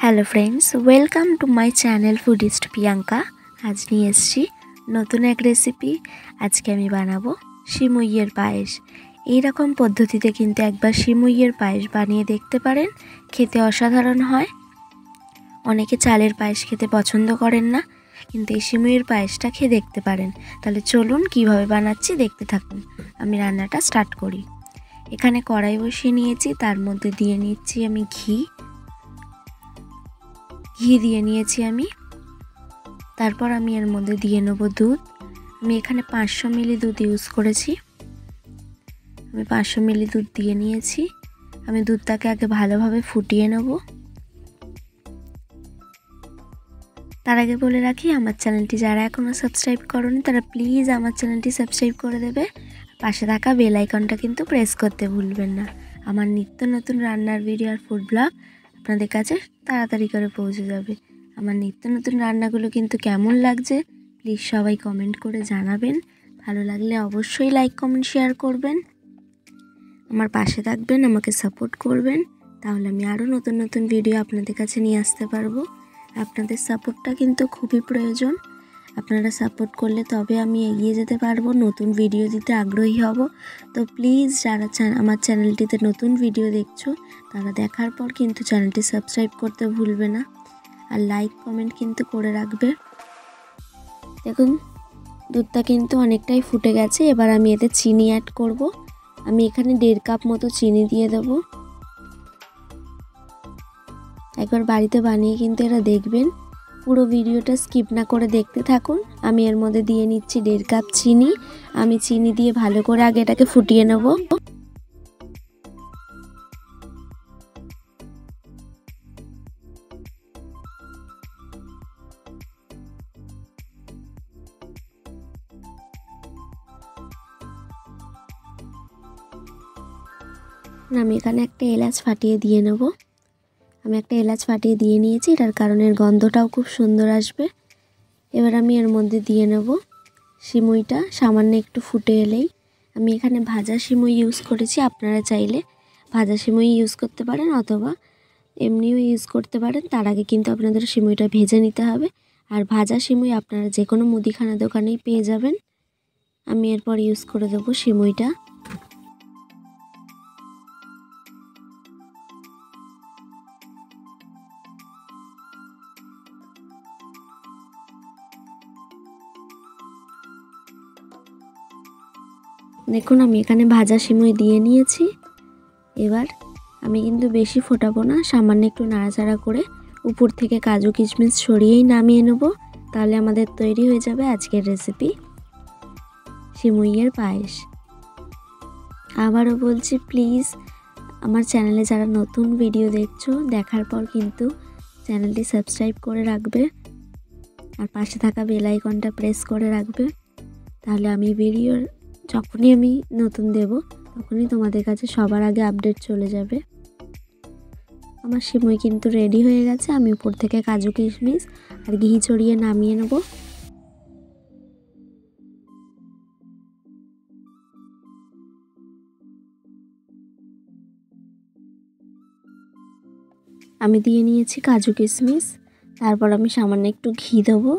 Hello friends, welcome to my channel ফুডিস্ট Priyanka. আজ নিয়ে এসেছি নতুন এক রেসিপি। আজকে আমি বানাবো সিমুইয়ের পায়েস। এইরকম পদ্ধতিতে কিন্তু একবার সিমুইয়ের পায়েস বানিয়ে দেখতে পারেন, খেতে অসাধারণ হয়। অনেকে চালের পায়েস খেতে পছন্দ করেন না, কিন্তু এই সিমুইয়ের পায়েসটা খেয়ে দেখতে পারেন। তাহলে চলুন কিভাবে বানাচ্ছি দেখতে থাকুন। আমি রান্নাটা স্টার্ট করি। এখানে কড়াই বসিয়ে নিয়েছি, তার মধ্যে দিয়ে নিচ্ছি আমি ঘি দিয়ে নিয়েছি আমি। তারপর আমি এর মধ্যে দিয়ে নেব দুধ। আমি এখানে 500 মিলি দুধ ইউজ করেছি। আমি 500 মিলি দুধ দিয়ে নিয়েছি। আমি দুধটাকে আগে ভালোভাবে ফুটিয়ে নেব। তার আগে বলে রাখি, আমার চ্যানেলটি যারা এখনও সাবস্ক্রাইব করোনি তারা প্লিজ আমার চ্যানেলটি সাবস্ক্রাইব করে দেবে। পাশে থাকা বেল আইকনটা কিন্তু প্রেস করতে ভুলবেন না। আমার নিত্য নতুন রান্নার ভিডিও আর ফুড ব্লগ আপনাদের কাছে তাড়াতাড়ি করে পৌঁছে যাবে। আমার নিত্য নতুন রান্নাগুলো কিন্তু কেমন লাগছে প্লিজ সবাই কমেন্ট করে জানাবেন। ভালো লাগলে অবশ্যই লাইক কমেন্ট শেয়ার করবেন। আমার পাশে থাকবেন, আমাকে সাপোর্ট করবেন, তাহলে আমি আরও নতুন নতুন ভিডিও আপনাদের কাছে নিয়ে আসতে পারবো। আপনাদের সাপোর্টটা কিন্তু খুবই প্রয়োজন। আপনারা সাপোর্ট করলে তবে আমি এগিয়ে যেতে পারবো, নতুন ভিডিও দিতে আগ্রহী হব। তো প্লিজ যারা আমার চ্যানেলটিতে নতুন ভিডিও দেখছো তারা দেখার পর কিন্তু চ্যানেলটি সাবস্ক্রাইব করতে ভুলবে না, আর লাইক কমেন্ট কিন্তু করে রাখবে। দেখুন দুধটা কিন্তু অনেকটাই ফুটে গেছে। এবার আমি এতে চিনি অ্যাড করব। আমি এখানে 1.5 কাপ মতো চিনি দিয়ে দেবো। একবার বাড়িতে বানিয়ে কিন্তু এটা দেখবেন, পুরো ভিডিওটা স্কিপ না করে দেখতে থাকুন। আমি এর মধ্যে দিয়ে নিচ্ছি 1.5 কাপ চিনি। আমি চিনি দিয়ে ভালো করে আগে এটাকে ফুটিয়ে নেব। আমি এখানে একটা এলাচ ফাটিয়ে দিয়ে নেব। আমি একটা এলাচ ফাটিয়ে দিয়ে নিয়েছি, এটার কারণে গন্ধটাও খুব সুন্দর আসবে। এবার আমি এর মধ্যে দিয়ে নেব সিমুইটা। সামান্য একটু ফুটে এলেই, আমি এখানে ভাজা সিমুই ইউজ করেছি। আপনারা চাইলে ভাজা সিমুই ইউজ করতে পারেন অথবা এমনিও ইউজ করতে পারেন। তার আগে কিন্তু আপনাদের সিমুইটা ভেজে নিতে হবে। আর ভাজা সিমুই আপনারা যে কোনো মুদিখানা দোকানেই পেয়ে যাবেন। আমি এরপর ইউজ করে দেবো সিমুইটা। দেখুন আমি এখানে ভাজা সিমুই দিয়ে নিয়েছি। এবার আমি কিন্তু বেশি ফোটাবো না, সামান্য একটু নাড়াচাড়া করে উপর থেকে কাজু কিশমিশ সরিয়েই নামিয়ে নেব। তাহলে আমাদের তৈরি হয়ে যাবে আজকের রেসিপি সিমুইয়ের পায়েস। আবারও বলছি, প্লিজ আমার চ্যানেলে যারা নতুন ভিডিও দেখছো দেখার পর কিন্তু চ্যানেলটি সাবস্ক্রাইব করে রাখবে, আর পাশে থাকা বেল আইকনটা প্রেস করে রাখবে। তাহলে আমি ভিডিওর যখনই আমি নতুন দেব তখনই তোমাদের কাছে সবার আগে আপডেট চলে যাবে। আমার সিমুই কিন্তু রেডি হয়ে গেছে। আমি উপর থেকে কাজু কিশমিশ আর ঘি ছড়িয়ে নামিয়ে নেব। আমি দিয়ে নিয়েছি কাজু কিশমিশ। তারপর আমি সামান্য একটু ঘি দেবো।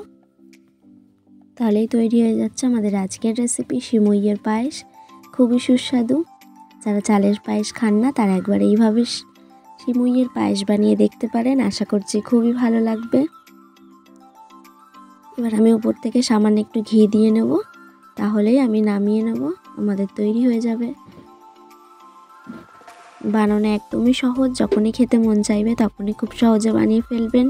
তাহলেই তৈরি হয়ে যাচ্ছে আমাদের আজকের রেসিপি সিমুইয়ের পায়েস। খুবই সুস্বাদু। যারা চালের পায়েস খান না তারা একবার এইভাবে সিমুইয়ের পায়েস বানিয়ে দেখতে পারেন। আশা করছি খুবই ভালো লাগবে। এবার আমি উপর থেকে সামান্য একটু ঘি দিয়ে নেব, তাহলেই আমি নামিয়ে নেব। আমাদের তৈরি হয়ে যাবে। বানানো একদমই সহজ, যখনই খেতে মন চাইবে তখনই খুব সহজে বানিয়ে ফেলবেন।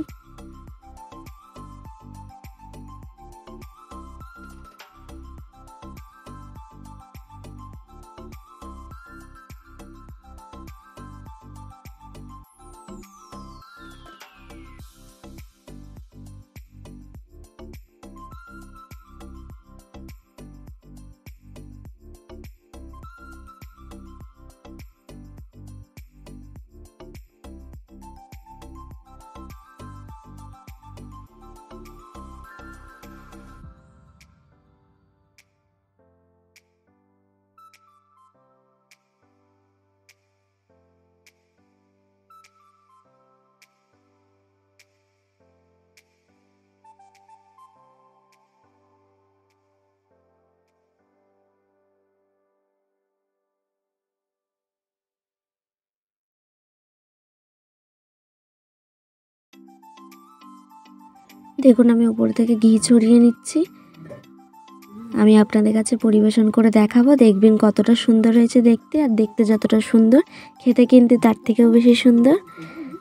দেখুন আমি উপর থেকে ঘি ছড়িয়ে নিচ্ছি। আমি আপনাদের কাছে পরিবেশন করে দেখাবো, দেখবেন কতটা সুন্দর হয়েছে দেখতে, আর দেখতে যতটা সুন্দর খেতে কিন্তু তার থেকেও বেশি সুন্দর।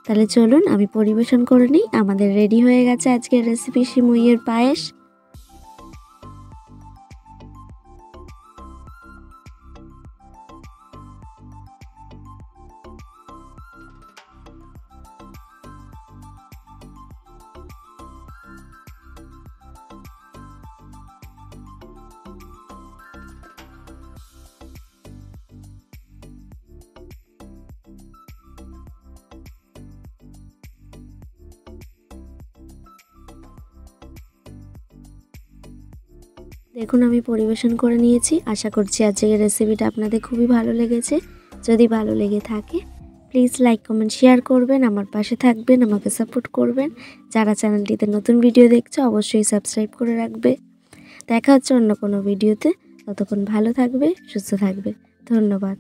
তাহলে চলুন আমি পরিবেশন করে নিই। আমাদের রেডি হয়ে গেছে আজকের রেসিপি সিমুইয়ের পায়েস। দেখুন আমি পরিবেশন করে নিয়েছি। আশা করছি আজকের রেসিপিটা আপনাদের খুবই ভালো লেগেছে। যদি ভালো লেগে থাকে প্লিজ লাইক কমেন্ট শেয়ার করবেন, আমার পাশে থাকবেন, আমাকে সাপোর্ট করবেন। যারা চ্যানেলটিতে নতুন ভিডিও দেখছে অবশ্যই সাবস্ক্রাইব করে রাখবে। দেখা হচ্ছে অন্য কোনো ভিডিওতে। ততক্ষণ ভালো থাকবে, সুস্থ থাকবে। ধন্যবাদ।